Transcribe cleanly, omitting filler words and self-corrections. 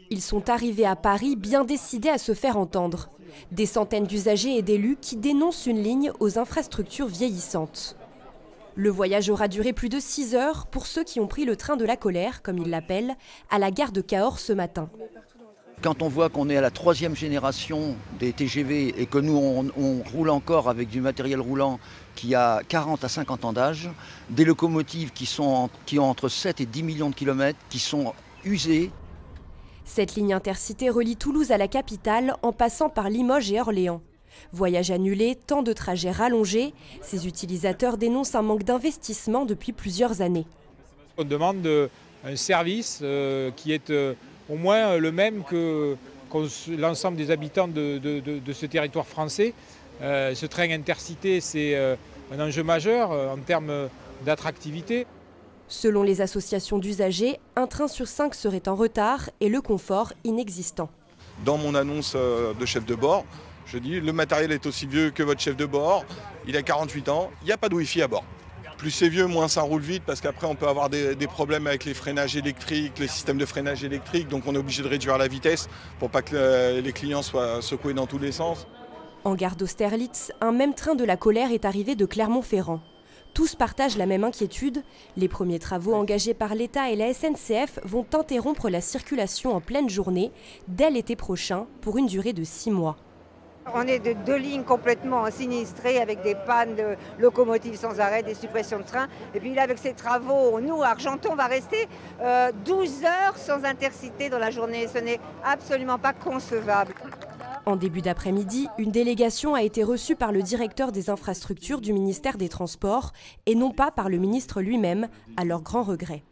Ils sont arrivés à Paris bien décidés à se faire entendre. Des centaines d'usagers et d'élus qui dénoncent une ligne aux infrastructures vieillissantes. Le voyage aura duré plus de 6 heures pour ceux qui ont pris le train de la colère, comme ils l'appellent, à la gare de Cahors ce matin. Quand on voit qu'on est à la 3e génération des TGV et que nous on roule encore avec du matériel roulant qui a 40 à 50 ans d'âge, des locomotives qui ont entre 7 et 10 millions de kilomètres, qui sont usées. Cette ligne intercité relie Toulouse à la capitale en passant par Limoges et Orléans. Voyage annulé, temps de trajet rallongé, ces utilisateurs dénoncent un manque d'investissement depuis plusieurs années. On demande un service qui est au moins le même que l'ensemble des habitants de ce territoire français. Ce train intercité, c'est un enjeu majeur en termes d'attractivité. Selon les associations d'usagers, un train sur 5 serait en retard et le confort inexistant. Dans mon annonce de chef de bord, je dis le matériel est aussi vieux que votre chef de bord, il a 48 ans, il n'y a pas de Wi-Fi à bord. Plus c'est vieux, moins ça roule vite parce qu'après on peut avoir des problèmes avec les freinages électriques, les systèmes de freinage électrique, donc on est obligé de réduire la vitesse pour pas que les clients soient secoués dans tous les sens. En gare d'Austerlitz, un même train de la colère est arrivé de Clermont-Ferrand. Tous partagent la même inquiétude. Les premiers travaux engagés par l'État et la SNCF vont interrompre la circulation en pleine journée dès l'été prochain pour une durée de 6 mois. On est de 2 lignes complètement sinistrées avec des pannes de locomotives sans arrêt, des suppressions de trains. Et puis là, avec ces travaux, nous, à Argenton, on va rester 12 heures sans intercité dans la journée. Ce n'est absolument pas concevable. En début d'après-midi, une délégation a été reçue par le directeur des infrastructures du ministère des Transports et non pas par le ministre lui-même, à leur grand regret.